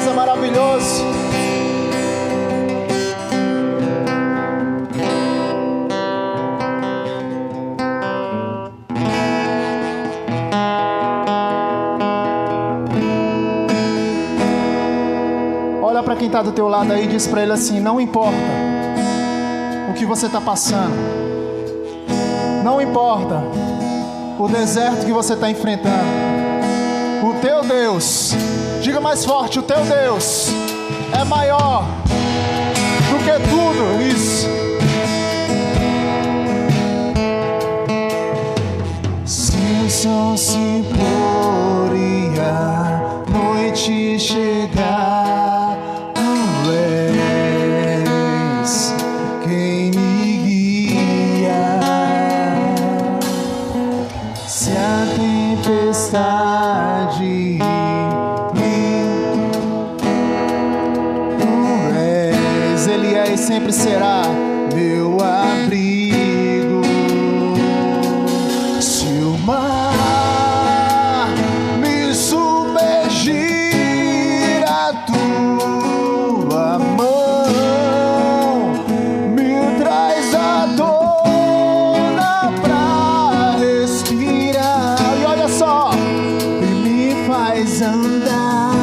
Deus é maravilhoso. Olha para quem está do teu lado aí e diz para ele assim: não importa o que você está passando, não importa o deserto que você está enfrentando, o teu Deus, diga mais forte, o teu Deus é maior do que tudo isso. Se o sol se pôr e a noite chegar, tu és quem me guia. Se a tempestade Ele é e sempre será meu abrigo. Se o mar me submergir, a tua mão me traz à tona pra respirar. E olha só, e me faz andar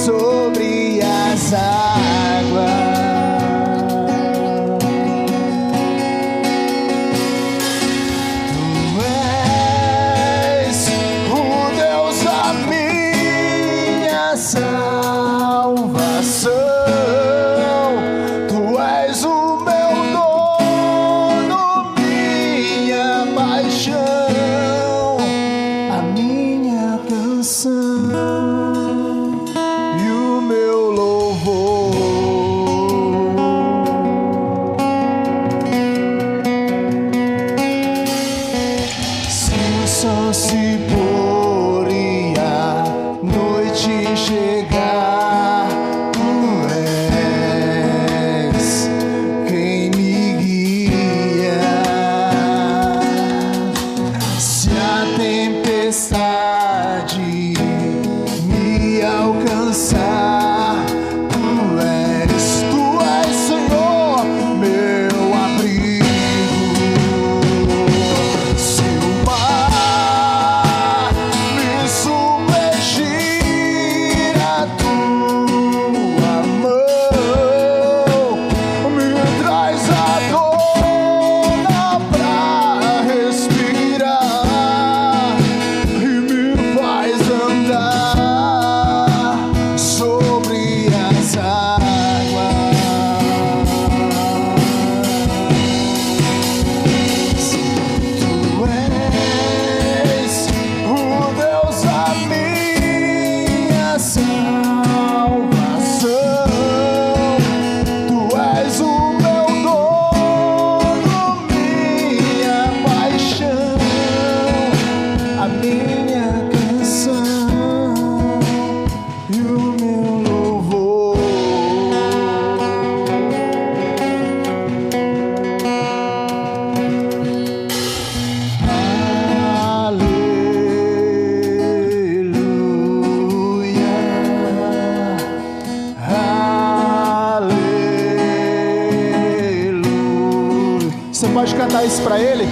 sobre as águas. Você pode cantar isso para ele?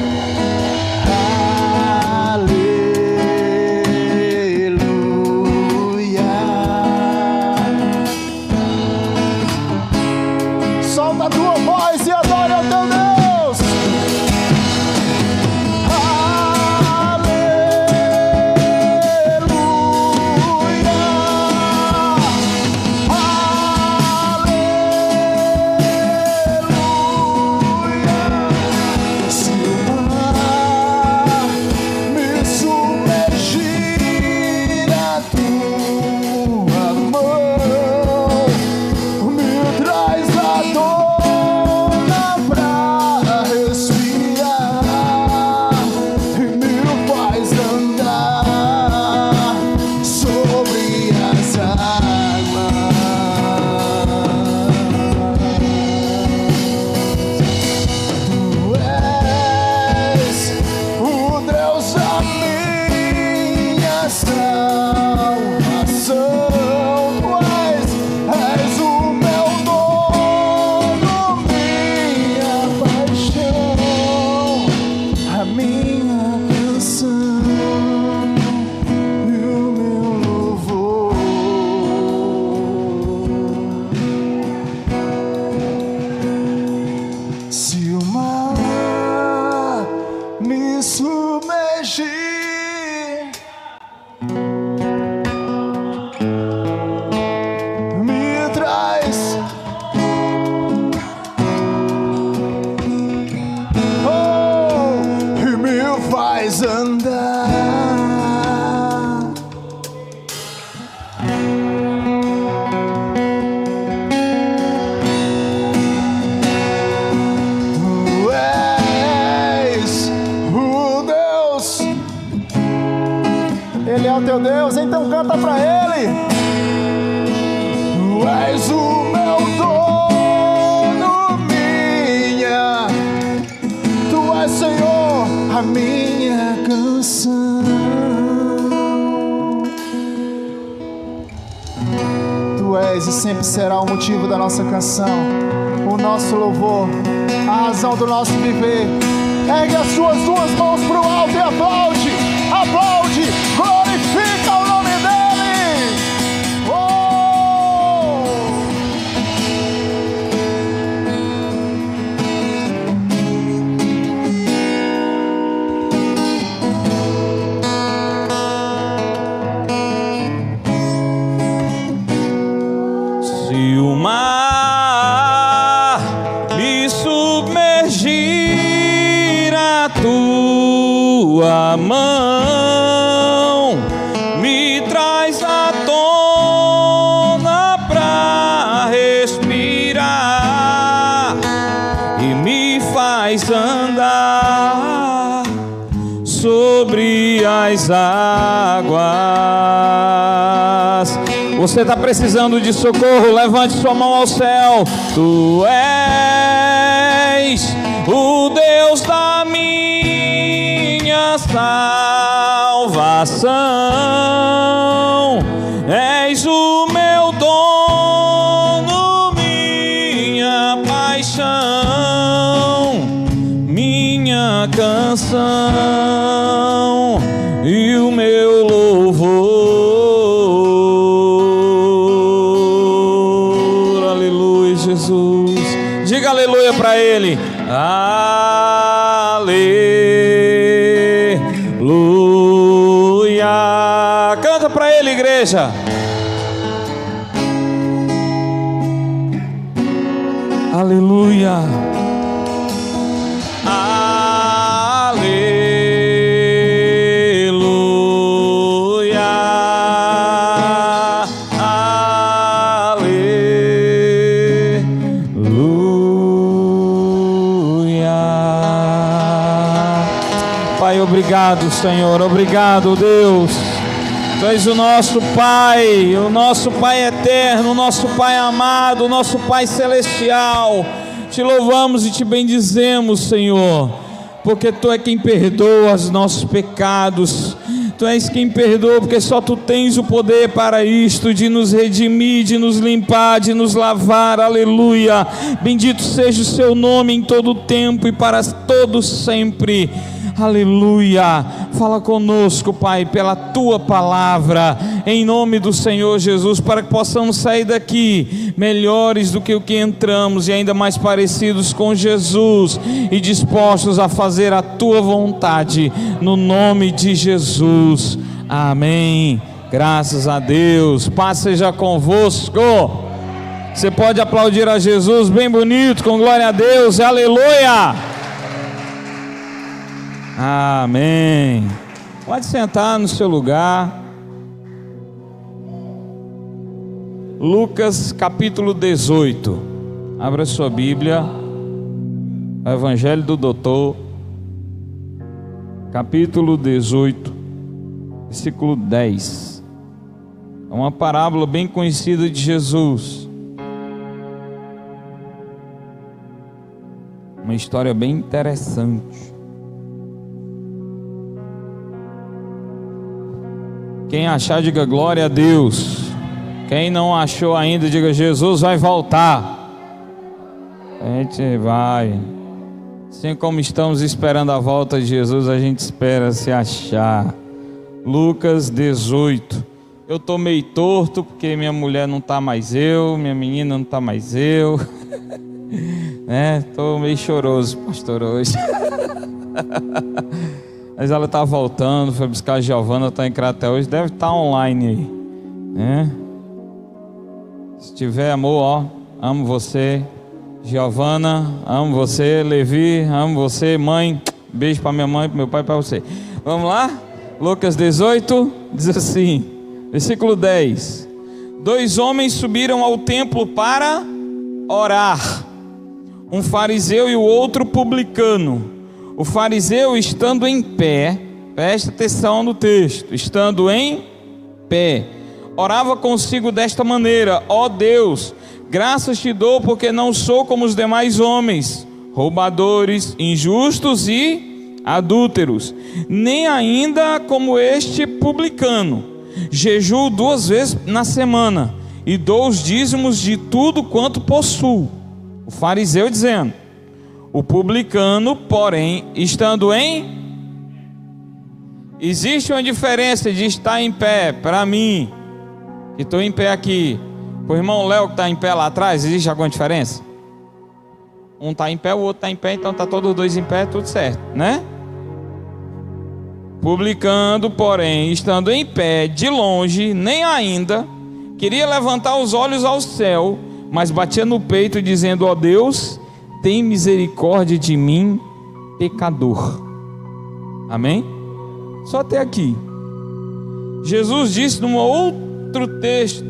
Aleluia. Solta a tua voz e adora o teu Deus. Se o mar então canta pra Ele. Tu és o meu dono, minha. Tu és, Senhor, a minha canção. Tu és e sempre será o motivo da nossa canção, o nosso louvor, a razão do nosso viver. Ergue as suas duas mãos para o alto e aplaude, aplaude, glorifica o nome dEle. Se o mar me submergir, a tua mão me traz à tona pra respirar e me faz andar sobre as águas. Você está precisando de socorro? Levante sua mão ao céu. Tu és o Deus da minha salvação. És o meu dono, minha paixão, minha canção e o meu louvor. Jesus, diga aleluia para Ele. Aleluia. Canta para Ele, igreja. Aleluia. Obrigado, Senhor, obrigado, Deus. Tu és o nosso Pai eterno, o nosso Pai amado, o nosso Pai celestial. Te louvamos e te bendizemos, Senhor, porque Tu é quem perdoa os nossos pecados. Tu és quem perdoa, porque só Tu tens o poder para isto, de nos redimir, de nos limpar, de nos lavar. Aleluia. Bendito seja o Seu nome em todo o tempo e para todo sempre. Aleluia. Fala conosco, Pai, pela Tua palavra, em nome do Senhor Jesus, para que possamos sair daqui melhores do que o que entramos e ainda mais parecidos com Jesus e dispostos a fazer a Tua vontade, no nome de Jesus. Amém. Graças a Deus. Paz seja convosco. Você pode aplaudir a Jesus bem bonito, com glória a Deus. Aleluia. Amém. Pode sentar no seu lugar. Lucas capítulo 18. Abra sua Bíblia. Evangelho do Doutor, capítulo 18, versículo 10. É uma parábola bem conhecida de Jesus. Uma história bem interessante. Quem achar, diga glória a Deus. Quem não achou ainda, diga Jesus vai voltar. A gente vai. Assim como estamos esperando a volta de Jesus, a gente espera se achar. Lucas 18. Eu estou meio torto porque minha mulher não está mais eu, minha menina não está mais eu. Estou meio choroso, pastor, hoje. Mas ela está voltando, foi buscar a Giovana, está em Crateús, deve estar online aí, né? Se tiver amor, ó, amo você. Giovana, amo você. Levi, amo você. Mãe, beijo para minha mãe, para meu pai, para você. Vamos lá? Lucas 18, diz assim, versículo 10. 2 homens subiram ao templo para orar, um fariseu e o outro publicano. O fariseu, estando em pé, presta atenção no texto, estando em pé, orava consigo desta maneira: ó Deus, graças te dou porque não sou como os demais homens, roubadores, injustos e adúlteros, nem ainda como este publicano. Jejuo 2 vezes na semana e dou os dízimos de tudo quanto possuo. O fariseu dizendo: o publicano, porém, estando em... Existe uma diferença de estar em pé, para mim, que estou em pé aqui, para o irmão Léo que está em pé lá atrás, existe alguma diferença? Um está em pé, o outro está em pé, então está todos os dois em pé, tudo certo, né? Publicando, porém, estando em pé, de longe, nem ainda, queria levantar os olhos ao céu, mas batia no peito, dizendo: ó Deus, tem misericórdia de mim, pecador. Amém? Só até aqui. Jesus disse num outro texto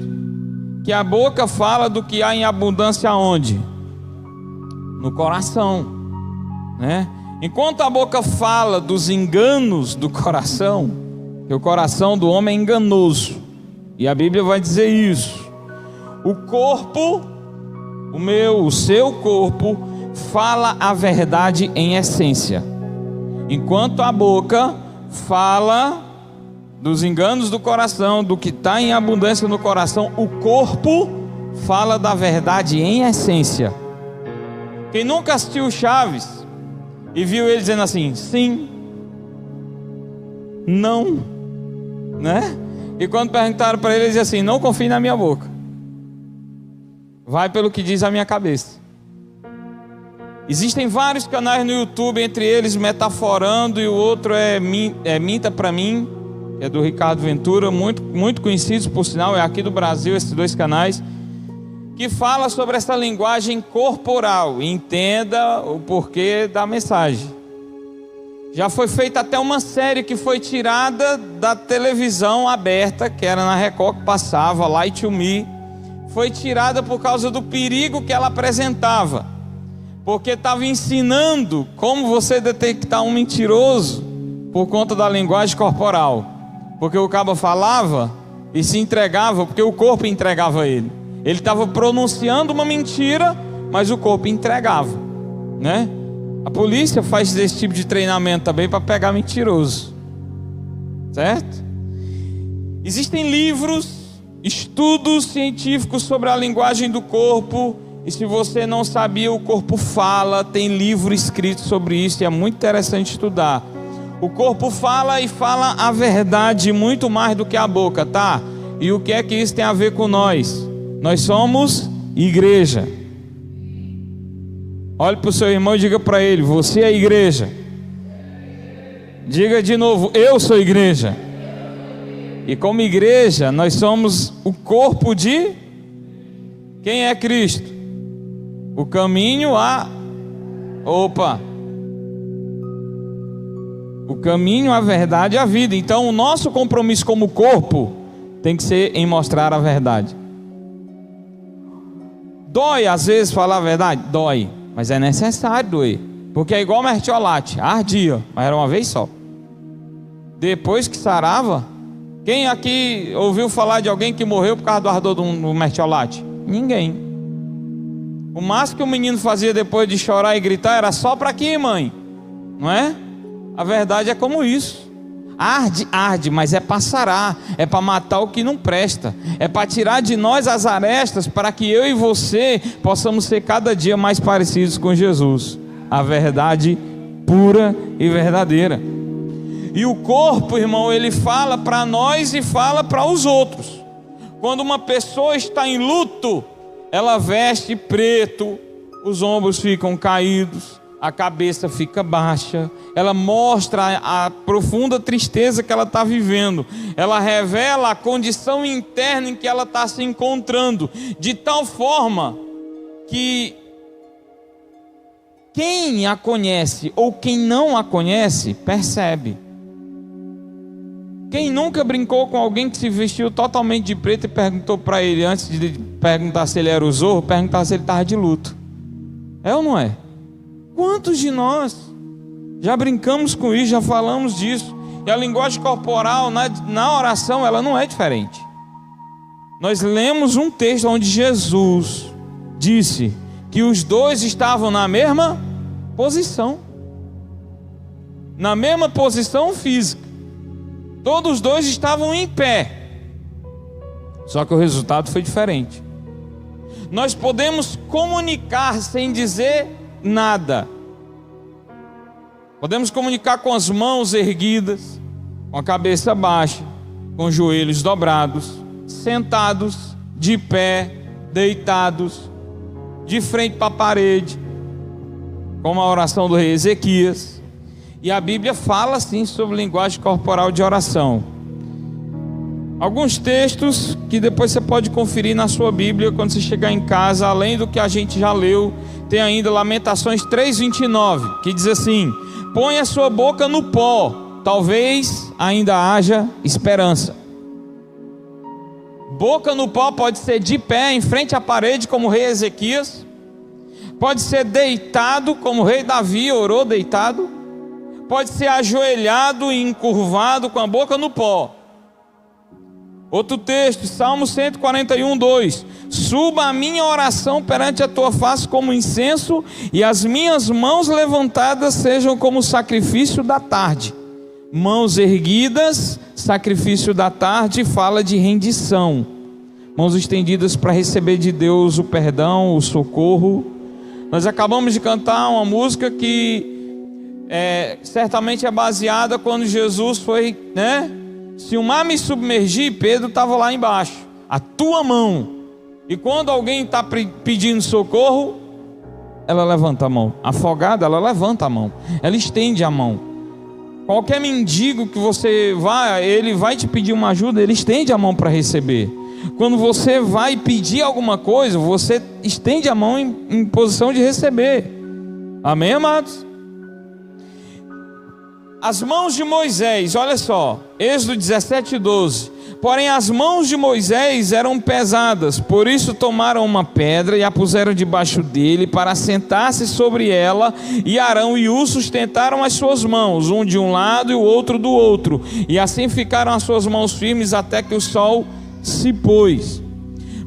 que a boca fala do que há em abundância aonde? No coração, né? Enquanto a boca fala dos enganos do coração, que o coração do homem é enganoso, e a Bíblia vai dizer isso, o corpo, o seu corpo, fala a verdade em essência. Enquanto a boca fala dos enganos do coração, do que está em abundância no coração, o corpo fala da verdade em essência. Quem nunca assistiu Chaves e viu ele dizendo assim: sim, não, né? E quando perguntaram para ele, ele dizia assim: não confie na minha boca, vai pelo que diz a minha cabeça. Existem vários canais no YouTube, entre eles Metaforando, e o outro é Minta Pra Mim, que é do Ricardo Ventura, muito conhecidos por sinal, é aqui do Brasil esses dois canais, que fala sobre essa linguagem corporal. Entenda o porquê da mensagem. Já foi feita até uma série que foi tirada da televisão aberta, que era na Record, que passava, Lie to Me. Foi tirada por causa do perigo que ela apresentava, porque estava ensinando como você detectar um mentiroso por conta da linguagem corporal. Porque o cabo falava e se entregava, porque o corpo entregava ele. Ele estava pronunciando uma mentira, mas o corpo entregava, né? A polícia faz esse tipo de treinamento também para pegar mentiroso, certo? Existem livros, estudos científicos sobre a linguagem do corpo. E se você não sabia, o corpo fala, tem livro escrito sobre isso, e é muito interessante estudar. O corpo fala, e fala a verdade muito mais do que a boca, tá? E o que é que isso tem a ver com nós? Nós somos igreja. Olhe para o seu irmão e diga para ele: você é igreja. Diga de novo: eu sou igreja. E como igreja, nós somos o corpo de... Quem é Cristo? O caminho a... O caminho, a verdade e a vida. Então o nosso compromisso como corpo tem que ser em mostrar a verdade. Dói às vezes falar a verdade? Dói, mas é necessário doer, porque é igual mertiolate, ardia, mas era uma vez só. Depois que sarava, quem aqui ouviu falar de alguém que morreu por causa do ardor do mertiolate? Ninguém. O máximo que o menino fazia depois de chorar e gritar era: só para aqui, mãe, não é? A verdade é como isso. Arde, arde, mas é para sarar, é para matar o que não presta, é para tirar de nós as arestas, para que eu e você possamos ser cada dia mais parecidos com Jesus, a verdade pura e verdadeira. E o corpo, irmão, ele fala para nós e fala para os outros. Quando uma pessoa está em luto, ela veste preto, os ombros ficam caídos, a cabeça fica baixa, ela mostra a profunda tristeza que ela está vivendo, ela revela a condição interna em que ela está se encontrando, de tal forma que quem a conhece ou quem não a conhece percebe. Quem nunca brincou com alguém que se vestiu totalmente de preto e perguntou para ele, antes de perguntar se ele era o Zorro, perguntar se ele estava de luto? É ou não é? Quantos de nós já brincamos com isso, já falamos disso? E a linguagem corporal na oração, ela não é diferente. Nós lemos um texto onde Jesus disse que os dois estavam na mesma posição. Na mesma posição física. Todos os dois estavam em pé. Só que o resultado foi diferente. Nós podemos comunicar sem dizer nada. Podemos comunicar com as mãos erguidas, com a cabeça baixa, com os joelhos dobrados, sentados, de pé, deitados, de frente para a parede, como a oração do rei Ezequias. E a Bíblia fala assim sobre linguagem corporal de oração. Alguns textos que depois você pode conferir na sua Bíblia quando você chegar em casa, além do que a gente já leu, tem ainda Lamentações 3:29, que diz assim: põe a sua boca no pó, talvez ainda haja esperança. Boca no pó pode ser de pé, em frente à parede, como o rei Ezequias. Pode ser deitado, como o rei Davi orou deitado. Pode ser ajoelhado e encurvado, com a boca no pó. Outro texto, Salmo 141:2: suba a minha oração perante a tua face como incenso, e as minhas mãos levantadas sejam como o sacrifício da tarde. Mãos erguidas, sacrifício da tarde, fala de rendição. Mãos estendidas para receber de Deus o perdão, o socorro. Nós acabamos de cantar uma música que certamente é baseada quando Jesus foi, se o mar me submergir, Pedro estava lá embaixo, a tua mão. E quando alguém está pedindo socorro, ela levanta a mão. Afogada, ela levanta a mão, ela estende a mão. Qualquer mendigo que você vai, ele vai te pedir uma ajuda, ele estende a mão para receber. Quando você vai pedir alguma coisa, você estende a mão em posição de receber. Amém, amados? As mãos de Moisés, olha só, Êxodo 17:12. Porém as mãos de Moisés eram pesadas, por isso tomaram uma pedra e a puseram debaixo dele para sentar-se sobre ela, e Arão e Hur sustentaram as suas mãos, um de um lado e o outro do outro, e assim ficaram as suas mãos firmes até que o sol se pôs.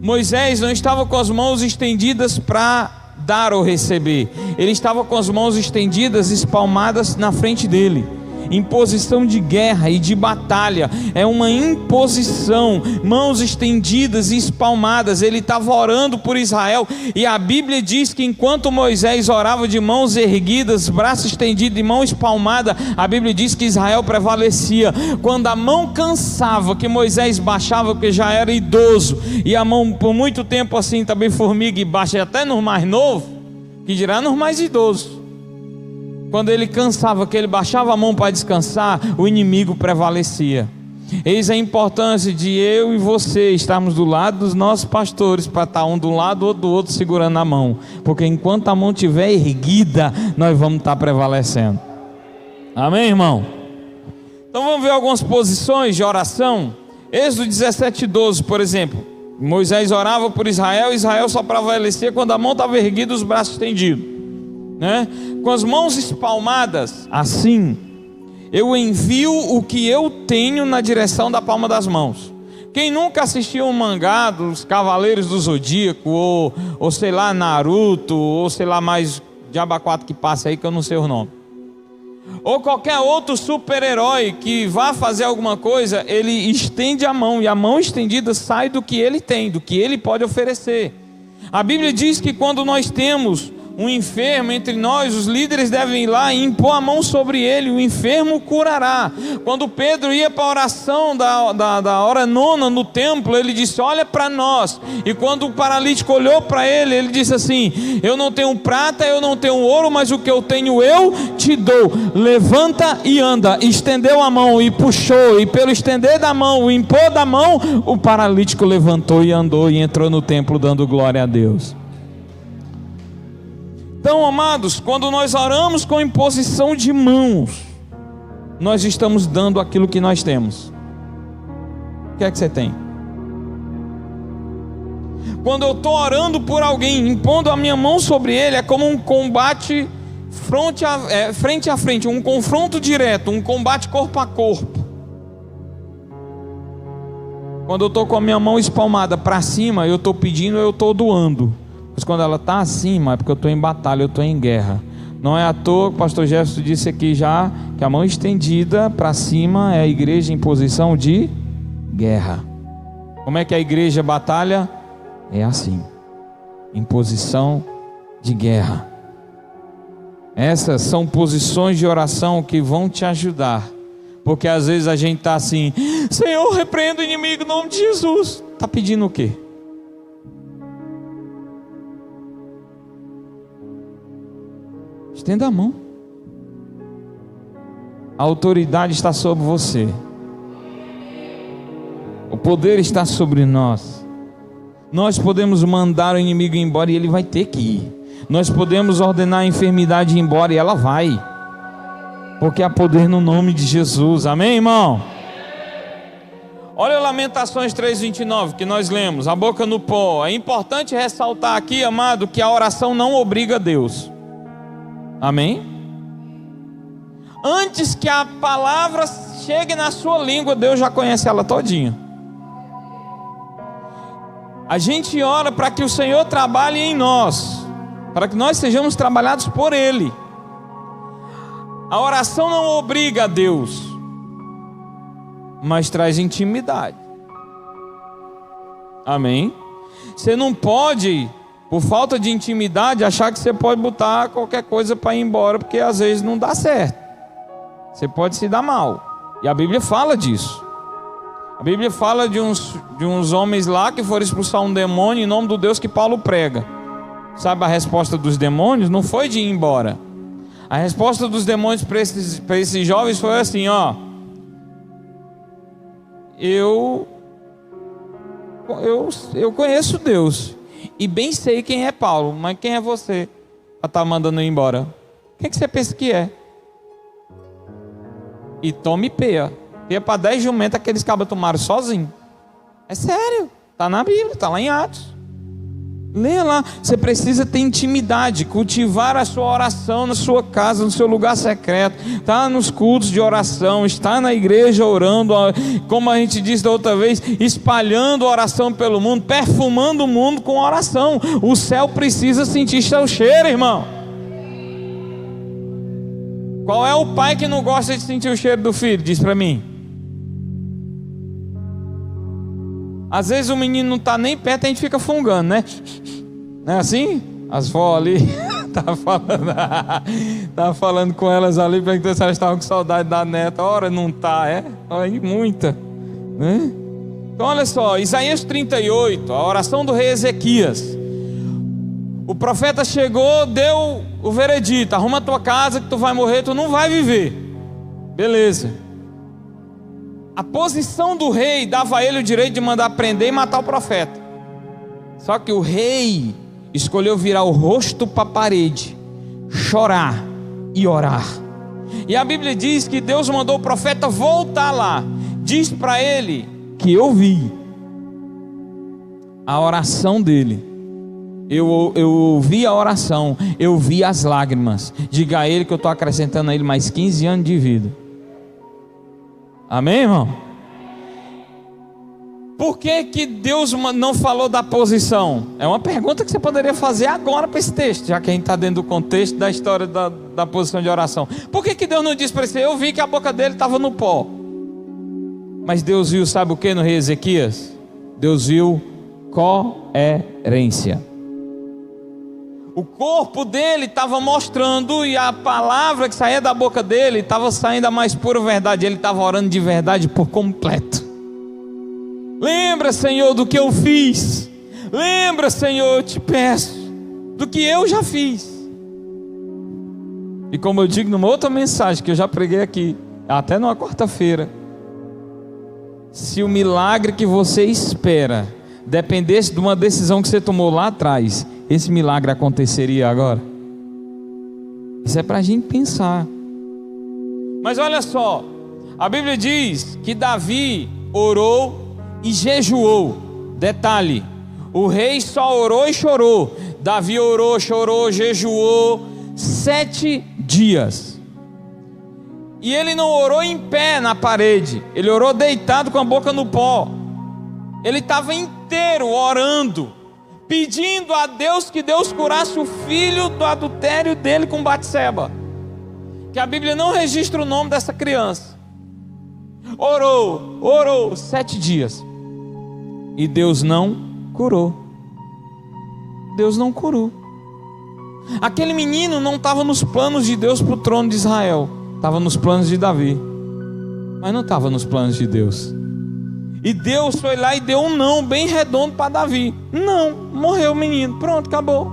Moisés não estava com as mãos estendidas para dar ou receber, ele estava com as mãos estendidas, espalmadas na frente dele, em posição de guerra e de batalha. É uma imposição, mãos estendidas e espalmadas. Ele estava orando por Israel, e a Bíblia diz que enquanto Moisés orava de mãos erguidas, braço estendido e mão espalmada, a Bíblia diz que Israel prevalecia. Quando a mão cansava, que Moisés baixava, porque já era idoso, e a mão por muito tempo assim também formiga e baixa, até nos mais novos, que dirá nos mais idosos. Quando ele cansava, que ele baixava a mão para descansar, o inimigo prevalecia. Eis a importância de eu e você estarmos do lado dos nossos pastores, para estar um do lado, outro do outro, segurando a mão, porque enquanto a mão estiver erguida, nós vamos estar prevalecendo. Amém, irmão? Então vamos ver algumas posições de oração. Êxodo 17:12, por exemplo. Moisés orava por Israel, Israel só prevalecia quando a mão estava erguida, os braços estendidos, com as mãos espalmadas, assim, eu envio o que eu tenho na direção da palma das mãos. Quem nunca assistiu um mangá dos Cavaleiros do Zodíaco, ou sei lá, Naruto, ou sei lá mais Diaba 4 que passa aí, que eu não sei o nome, ou qualquer outro super-herói que vá fazer alguma coisa, ele estende a mão, e a mão estendida sai do que ele tem, do que ele pode oferecer. A Bíblia diz que quando nós temos um enfermo entre nós, os líderes devem ir lá e impor a mão sobre ele, o enfermo curará. Quando Pedro ia para a oração da hora nona no templo, ele disse: olha para nós. E quando o paralítico olhou para ele, ele disse assim: eu não tenho prata, eu não tenho ouro, mas o que eu tenho eu te dou. Levanta e anda. Estendeu a mão e puxou, e pelo estender da mão, o impor da mão, o paralítico levantou e andou e entrou no templo dando glória a Deus. Então, amados, quando nós oramos com imposição de mãos, nós estamos dando aquilo que nós temos. O que é que você tem? Quando eu estou orando por alguém, impondo a minha mão sobre ele, é como um combate frente a frente, um confronto direto, um combate corpo a corpo. Quando eu estou com a minha mão espalmada para cima, eu estou pedindo, eu estou doando. Mas quando ela está acima, é porque eu estou em batalha, eu estou em guerra. Não é à toa que o pastor Jefferson disse aqui já, que a mão estendida para cima é a igreja em posição de guerra. Como é que a igreja batalha? É assim, em posição de guerra. Essas são posições de oração que vão te ajudar. Porque às vezes a gente está assim: Senhor, repreenda o inimigo em nome de Jesus. Está pedindo o quê? Estenda a mão. A autoridade está sobre você. O poder está sobre nós. Nós podemos mandar o inimigo embora e ele vai ter que ir. Nós podemos ordenar a enfermidade ir embora e ela vai. Porque há poder no nome de Jesus. Amém, irmão? Olha Lamentações 3:29 que nós lemos, a boca no pó. É importante ressaltar aqui, amado, que a oração não obriga a Deus. Amém? Antes que a palavra chegue na sua língua, Deus já conhece ela todinha. A gente ora para que o Senhor trabalhe em nós, para que nós sejamos trabalhados por Ele. A oração não obriga a Deus, mas traz intimidade. Amém? Você não pode, por falta de intimidade, achar que você pode botar qualquer coisa para ir embora, porque às vezes não dá certo. Você pode se dar mal. E a Bíblia fala disso. A Bíblia fala de uns homens lá que foram expulsar um demônio em nome do Deus que Paulo prega. Sabe a resposta dos demônios? Não foi de ir embora. A resposta dos demônios para esses jovens foi assim: ó, eu conheço Deus e bem sei quem é Paulo, mas quem é você para estar mandando ir embora? Quem que você pensa que é? E tome peia para 10 jumentas aqueles cabras tomaram sozinho. É sério, está na Bíblia, está lá em Atos. Leia lá. Você precisa ter intimidade, cultivar a sua oração na sua casa, no seu lugar secreto, está nos cultos de oração, está na igreja orando, como a gente disse da outra vez, espalhando oração pelo mundo, perfumando o mundo com oração. O céu precisa sentir seu cheiro, irmão. Qual é o pai que não gosta de sentir o cheiro do filho? Diz para mim. Às vezes o menino não está nem perto, a gente fica fungando, né? Não é assim? As vó ali tava falando com elas ali, perguntando se elas estavam com saudade da neta. Ora, não está, é? Olha, muita, né? Então olha só, Isaías 38, a oração do rei Ezequias. O profeta chegou, deu o veredito: arruma a tua casa que tu vai morrer, tu não vai viver. Beleza. A posição do rei dava a ele o direito de mandar prender e matar o profeta. Só que o rei escolheu virar o rosto para a parede, chorar e orar. E a Bíblia diz que Deus mandou o profeta voltar lá. Diz para ele que eu vi a oração dele. Eu ouvi a oração, eu vi as lágrimas. Diga a ele que eu estou acrescentando a ele mais 15 anos de vida. Amém, irmão? Por que Deus não falou da posição? É uma pergunta que você poderia fazer agora para esse texto, já que a gente está dentro do contexto da história da posição de oração. Por que Deus não disse para ele? Eu vi que a boca dele estava no pó. Mas Deus viu, sabe o que no rei Ezequias? Deus viu coerência. O corpo dele estava mostrando, e a palavra que saía da boca dele estava saindo a mais pura verdade. Ele estava orando de verdade por completo. Lembra, Senhor, do que eu fiz. Lembra, Senhor, eu te peço, do que eu já fiz. E como eu digo numa outra mensagem que eu já preguei aqui, até numa quarta-feira, se o milagre que você espera dependesse de uma decisão que você tomou lá atrás, esse milagre aconteceria agora? Isso é para a gente pensar. Mas olha só, a Bíblia diz que Davi orou e jejuou. Detalhe, o rei só orou e chorou. Davi orou, chorou, jejuou, 7 dias. E ele não orou em pé na parede, ele orou deitado com a boca no pó. Ele estava inteiro orando, pedindo a Deus que Deus curasse o filho do adultério dele com Batseba, que a Bíblia não registra o nome dessa criança. Orou 7 dias, e Deus não curou. Deus não curou. Aquele menino não estava nos planos de Deus para o trono de Israel, estava nos planos de Davi, mas não estava nos planos de Deus. E Deus foi lá e deu um não bem redondo para Davi. Não, morreu o menino, pronto, acabou.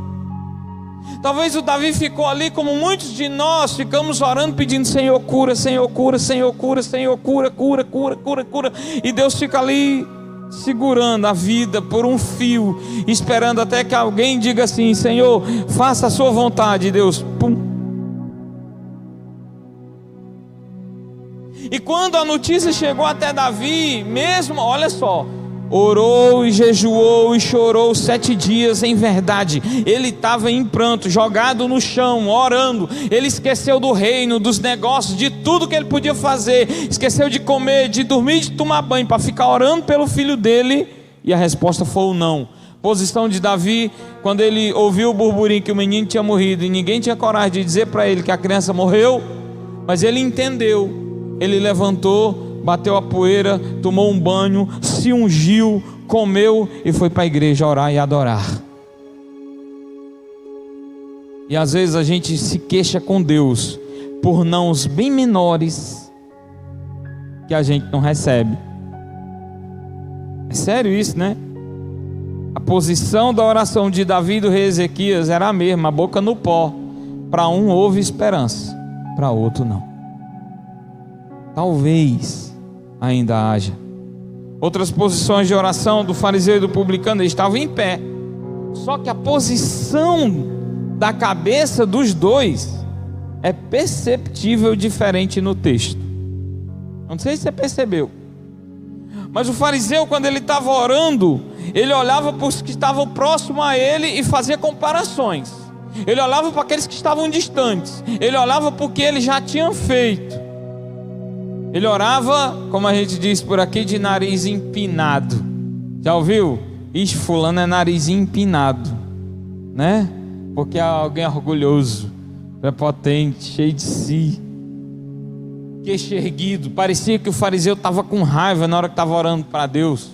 Talvez o Davi ficou ali como muitos de nós ficamos orando, pedindo: Senhor, cura, Senhor, cura, Senhor, cura, Senhor, cura, cura, cura, cura, cura. E Deus fica ali segurando a vida por um fio, esperando até que alguém diga assim: Senhor, faça a sua vontade. E Deus, pum. E quando a notícia chegou até Davi, mesmo, olha só, orou e jejuou e chorou 7 dias, em verdade, ele estava em pranto, jogado no chão, orando. Ele esqueceu do reino, dos negócios, de tudo que ele podia fazer, esqueceu de comer, de dormir, de tomar banho, para ficar orando pelo filho dele, e a resposta foi o não. Posição de Davi, quando ele ouviu o burburinho que o menino tinha morrido, e ninguém tinha coragem de dizer para ele que a criança morreu, mas ele entendeu. Ele levantou, bateu a poeira, tomou um banho, se ungiu, comeu e foi para a igreja orar e adorar. E às vezes a gente se queixa com Deus por nãos bem menores que a gente não recebe. É sério isso, né? A posição da oração de Davi e do rei Ezequias era a mesma, a boca no pó. Para um houve esperança, para outro não. Talvez ainda haja. Outras posições de oração do fariseu e do publicano, eles estavam em pé, só que a posição da cabeça dos dois é perceptível diferente no texto. Não sei se você percebeu, mas o fariseu, quando ele estava orando, ele olhava para os que estavam próximos a ele e fazia comparações. Ele olhava para aqueles que estavam distantes, ele olhava para o que ele já tinha feito. Ele orava, como a gente diz por aqui, de nariz empinado. Já ouviu? Ixi, fulano é nariz empinado, né? Porque é alguém orgulhoso, prepotente, cheio de si, queixo erguido. Parecia que o fariseu estava com raiva na hora que estava orando para Deus.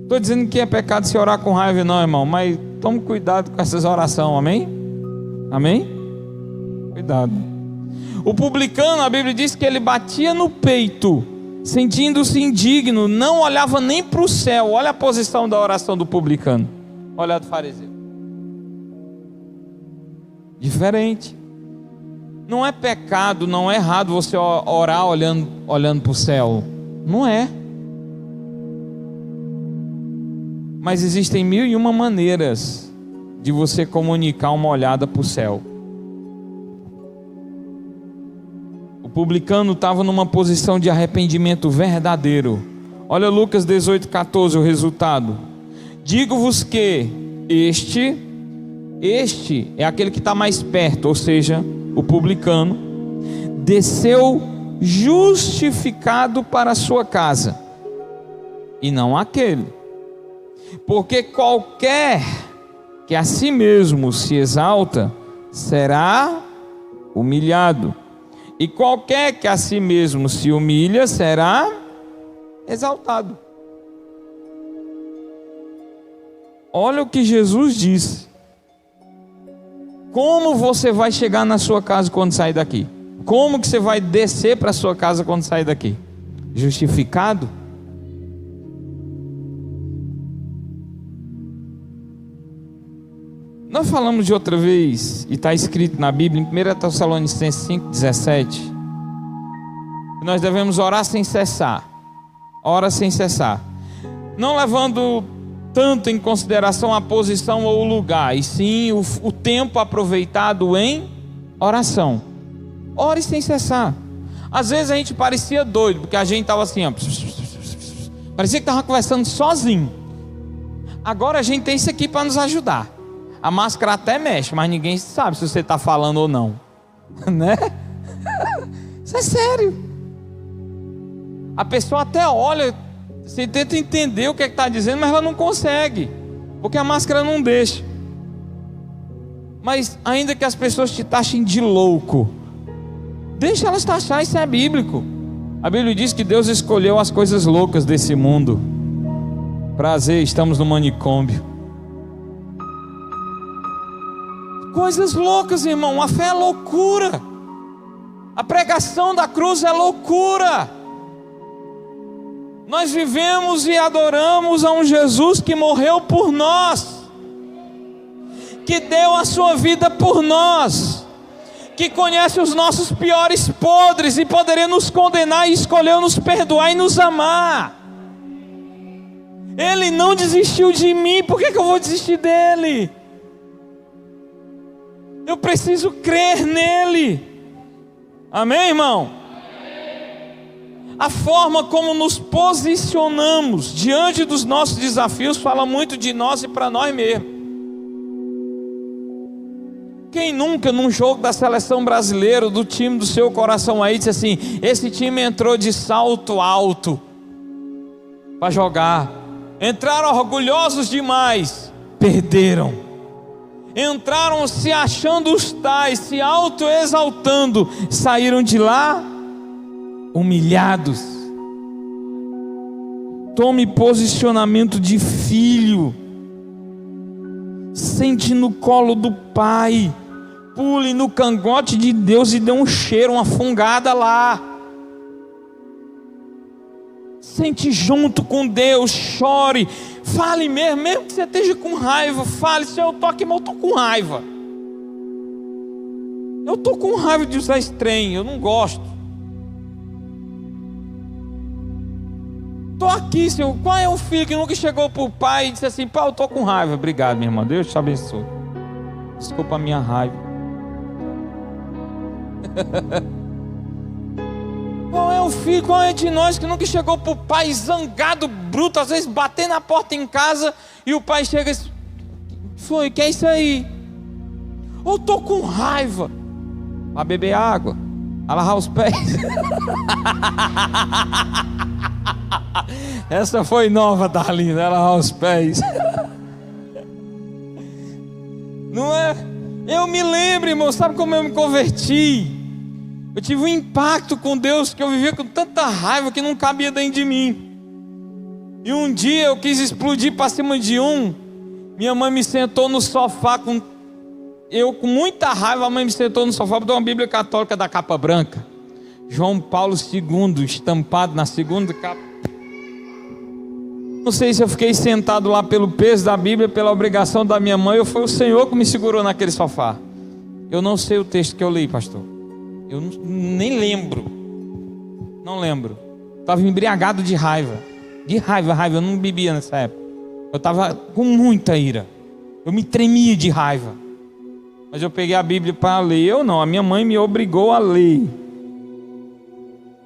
Estou dizendo que é pecado se orar com raiva não, irmão, mas tome cuidado com essas orações, amém? Amém? Cuidado. O publicano, a Bíblia diz que ele batia no peito, sentindo-se indigno, não olhava nem para o céu. Olha a posição da oração do publicano, olha a do fariseu. Diferente. Não é pecado, não é errado você orar olhando para o céu. Não é. Mas existem 1001 maneiras de você comunicar uma olhada para o céu. O publicano estava numa posição de arrependimento verdadeiro. Olha Lucas 18:14, o resultado. Digo-vos que este é aquele que está mais perto, ou seja, o publicano, desceu justificado para a sua casa, e não aquele. Porque qualquer que a si mesmo se exalta, será humilhado. E qualquer que a si mesmo se humilha, será exaltado. Olha o que Jesus disse. Como você vai chegar na sua casa quando sair daqui? Como que você vai descer para a sua casa quando sair daqui? Justificado? Nós falamos de outra vez, e está escrito na Bíblia, em 1 Tessalonicenses 5,17, que nós devemos orar sem cessar. Ora sem cessar. Não levando tanto em consideração a posição ou o lugar, e sim o tempo aproveitado em oração. Ore sem cessar. Às vezes a gente parecia doido, porque a gente estava assim, ó, parecia que estava conversando sozinho. Agora a gente tem isso aqui para nos ajudar. A máscara até mexe, mas ninguém sabe se você está falando ou não, né? Isso é sério. A pessoa até olha, você tenta entender o que está dizendo, mas ela não consegue, porque a máscara não deixa. Mas ainda que as pessoas te taxem de louco, deixa elas taxar, isso é bíblico. A Bíblia diz que Deus escolheu as coisas loucas desse mundo. Prazer, estamos no manicômio. Coisas loucas, irmão. A fé é loucura. A pregação da cruz é loucura. Nós vivemos e adoramos a um Jesus que morreu por nós, que deu a sua vida por nós, que conhece os nossos piores podres e poderia nos condenar e escolheu nos perdoar e nos amar. Ele não desistiu de mim, por que eu vou desistir dele? Eu preciso crer nele. Amém, irmão? A forma como nos posicionamos diante dos nossos desafios fala muito de nós e para nós mesmos. Quem nunca num jogo da seleção brasileira, do time do seu coração aí, disse assim: esse time entrou de salto alto para jogar, entraram orgulhosos demais, perderam. Entraram se achando os tais, se auto-exaltando, saíram de lá humilhados. Tome posicionamento de filho, sente no colo do pai, pule no cangote de Deus e dê um cheiro, uma fungada lá. Sente junto com Deus, chore, fale mesmo que você esteja com raiva, fale: Senhor, eu estou aqui, mas eu estou com raiva. Eu estou com raiva de usar esse trem, eu não gosto. Estou aqui, Senhor. Qual é o filho que nunca chegou para o pai e disse assim: pai, eu estou com raiva? Obrigado, minha irmã, Deus te abençoe. Desculpa a minha raiva. Qual é o filho, qual é de nós que nunca chegou para o pai zangado, bruto, às vezes bater na porta em casa e o pai chega e diz: foi, que é isso aí? Eu estou com raiva. Para beber água, a lavar os pés. Essa foi nova, Darlene, ela lavar os pés. Não é? Eu me lembro, irmão, sabe como eu me converti? Eu tive um impacto com Deus, que eu vivia com tanta raiva que não cabia dentro de mim. E um dia eu quis explodir para cima de um. Minha mãe me sentou no sofá, eu com muita raiva, a mãe me sentou no sofá, botou uma Bíblia católica da capa branca, João Paulo II, estampado na segunda capa. Não sei se eu fiquei sentado lá pelo peso da Bíblia, pela obrigação da minha mãe, ou foi o Senhor que me segurou naquele sofá. Eu não sei o texto que eu li, pastor. Eu nem lembro. Não lembro. Estava embriagado de raiva. De raiva. Eu não bebia nessa época. Eu estava com muita ira. Eu me tremia de raiva. Mas eu peguei a Bíblia para ler. Eu não, a minha mãe me obrigou a ler.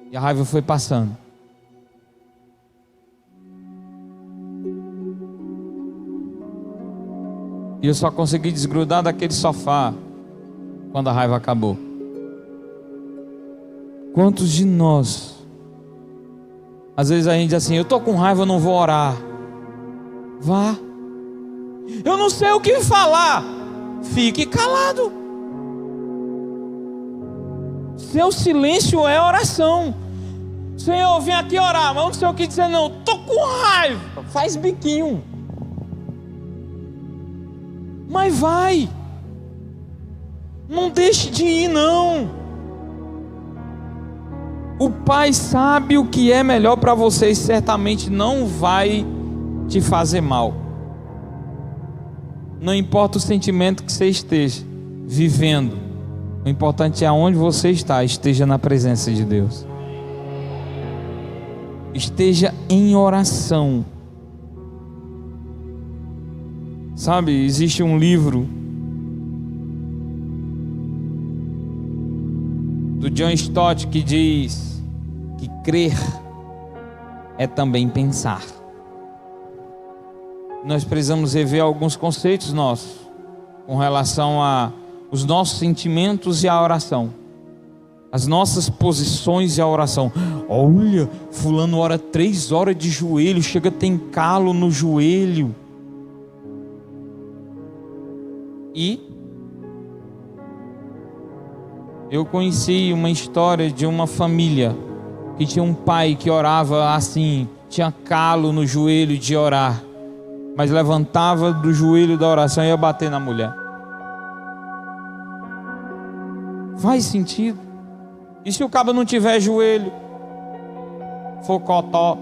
E a raiva foi passando. E eu só consegui desgrudar daquele sofá quando a raiva acabou. Quantos de nós, às vezes a gente diz assim: eu estou com raiva, eu não vou orar. Vá. Eu não sei o que falar. Fique calado. Seu silêncio é oração. Senhor, eu vim aqui orar, mas não sei o que dizer não. Estou com raiva. Faz biquinho. Mas vai. Não deixe de ir, não. O Pai sabe o que é melhor para você e certamente não vai te fazer mal. Não importa o sentimento que você esteja vivendo, o importante é aonde você está, esteja na presença de Deus. Esteja em oração. Sabe, existe um livro do John Stott que diz que crer é também pensar. Nós precisamos rever alguns conceitos nossos. com relação a os nossos sentimentos e a oração, as nossas posições e a oração. Olha, fulano ora 3 horas de joelho, chega a ter calo no joelho. E eu conheci uma história de uma família que tinha um pai que orava assim, tinha calo no joelho de orar, mas levantava do joelho da oração e ia bater na mulher. Faz sentido? E se o cabo não tiver joelho, for cotó,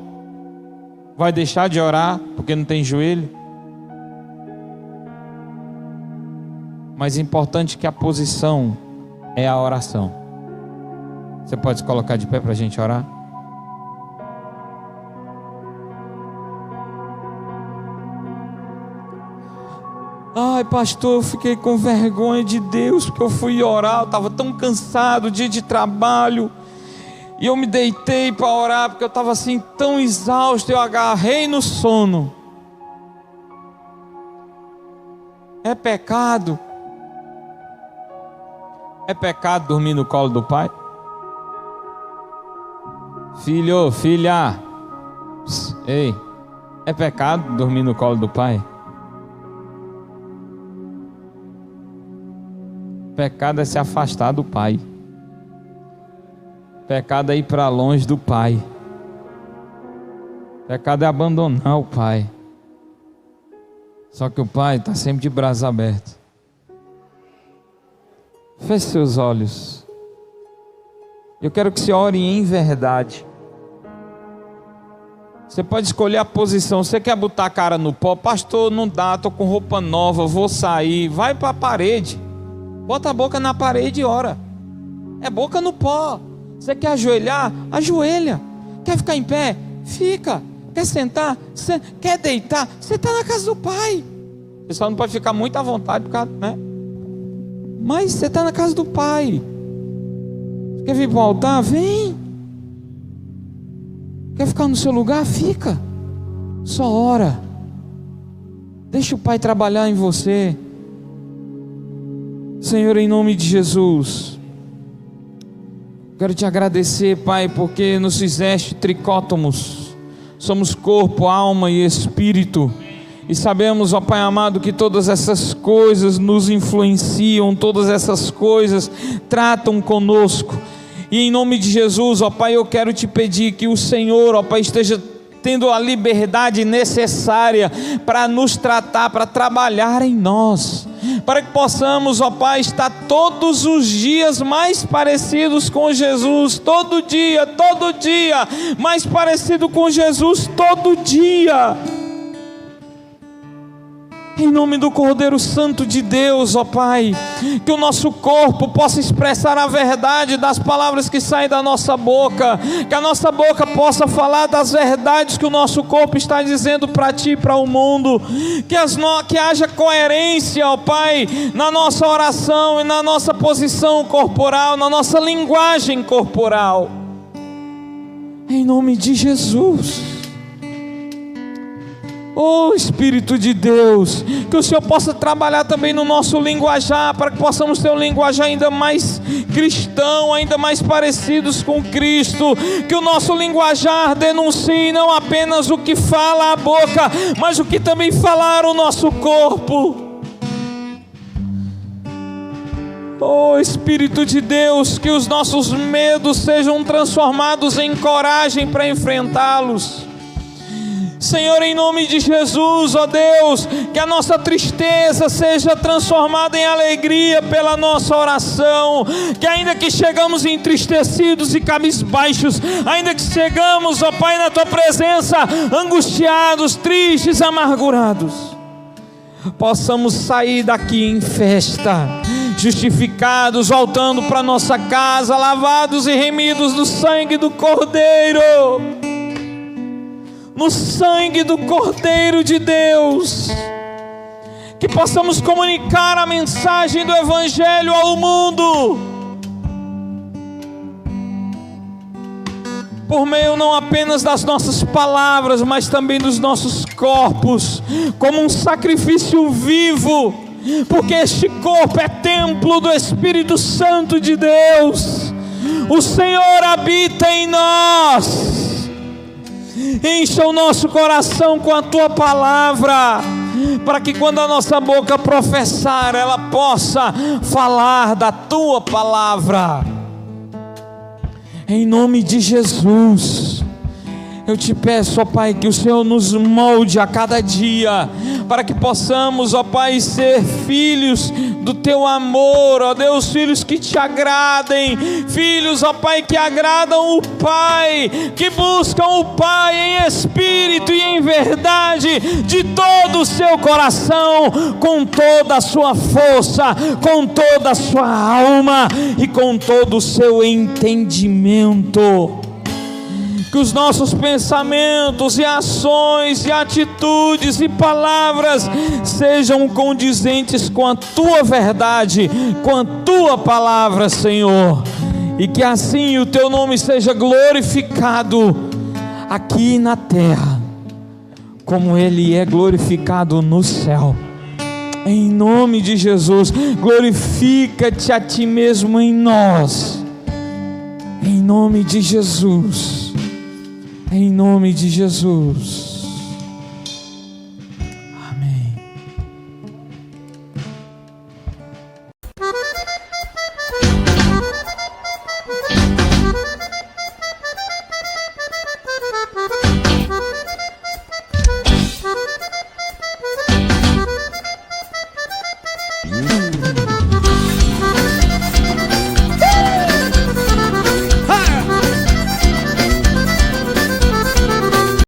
vai deixar de orar porque não tem joelho? Mas importante que a posição é a oração. Você pode se colocar de pé para a gente orar? Ai, pastor, eu fiquei com vergonha de Deus, porque eu fui orar, eu estava tão cansado, dia de trabalho, e eu me deitei para orar, porque eu estava assim tão exausto, eu agarrei no sono. É pecado? É pecado dormir no colo do pai? Filho, filha, ei, é pecado dormir no colo do pai? Pecado é se afastar do pai. Pecado é ir para longe do pai. Pecado é abandonar o pai. Só que o pai está sempre de braços abertos. Feche seus olhos. Eu quero que você ore em verdade. Você pode escolher a posição. Você quer botar a cara no pó? Pastor, não dá, estou com roupa nova, vou sair. Vai para a parede. Bota a boca na parede e ora. É boca no pó. Você quer ajoelhar? Ajoelha. Quer ficar em pé? Fica. Quer sentar? Quer deitar? Você está na casa do pai. Você só não pode ficar muito à vontade, né? Mas você está na casa do pai. Quer vir para o altar? Vem. Quer ficar no seu lugar? Fica. Só ora. Deixa o pai trabalhar em você. Senhor, em nome de Jesus, quero te agradecer, Pai, porque nos fizeste tricótomos. Somos corpo, alma e espírito. E sabemos, ó Pai amado, que todas essas coisas nos influenciam, todas essas coisas tratam conosco. E em nome de Jesus, ó Pai, eu quero te pedir que o Senhor, ó Pai, esteja tendo a liberdade necessária para nos tratar, para trabalhar em nós, para que possamos, ó Pai, estar todos os dias mais parecidos com Jesus, todo dia, mais parecido com Jesus, todo dia. Em nome do Cordeiro Santo de Deus, ó Pai, que o nosso corpo possa expressar a verdade das palavras que saem da nossa boca, que a nossa boca possa falar das verdades que o nosso corpo está dizendo para Ti e para o mundo, que haja coerência, ó Pai, na nossa oração e na nossa posição corporal, na nossa linguagem corporal, em nome de Jesus. Oh Espírito de Deus, que o Senhor possa trabalhar também no nosso linguajar, para que possamos ter um linguajar ainda mais cristão, ainda mais parecidos com Cristo, que o nosso linguajar denuncie não apenas o que fala a boca, mas o que também falar o nosso corpo. Oh Espírito de Deus, que os nossos medos sejam transformados em coragem para enfrentá-los. Senhor, em nome de Jesus, ó Deus, que a nossa tristeza seja transformada em alegria pela nossa oração, que ainda que chegamos entristecidos e cabisbaixos, ainda que chegamos, ó Pai, na Tua presença, angustiados, tristes, amargurados, possamos sair daqui em festa, justificados, voltando para nossa casa, lavados e remidos no sangue do Cordeiro, no sangue do Cordeiro de Deus, que possamos comunicar a mensagem do Evangelho ao mundo, por meio não apenas das nossas palavras, mas também dos nossos corpos, como um sacrifício vivo, porque este corpo é templo do Espírito Santo de Deus. O Senhor habita em nós. Encha o nosso coração com a tua palavra, para que quando a nossa boca professar, ela possa falar da tua palavra. Em nome de Jesus, eu te peço, ó Pai, que o Senhor nos molde a cada dia, para que possamos, ó Pai, ser filhos do Teu amor, ó Deus, filhos que Te agradem, filhos, ó Pai, que agradam o Pai, que buscam o Pai em espírito e em verdade, de todo o seu coração, com toda a sua força, com toda a sua alma e com todo o seu entendimento. Que os nossos pensamentos e ações e atitudes e palavras sejam condizentes com a Tua verdade, com a Tua palavra, Senhor, e que assim o Teu nome seja glorificado aqui na terra, como Ele é glorificado no céu. Em nome de Jesus, glorifica-te a Ti mesmo em nós, em nome de Jesus. Em nome de Jesus. Amém.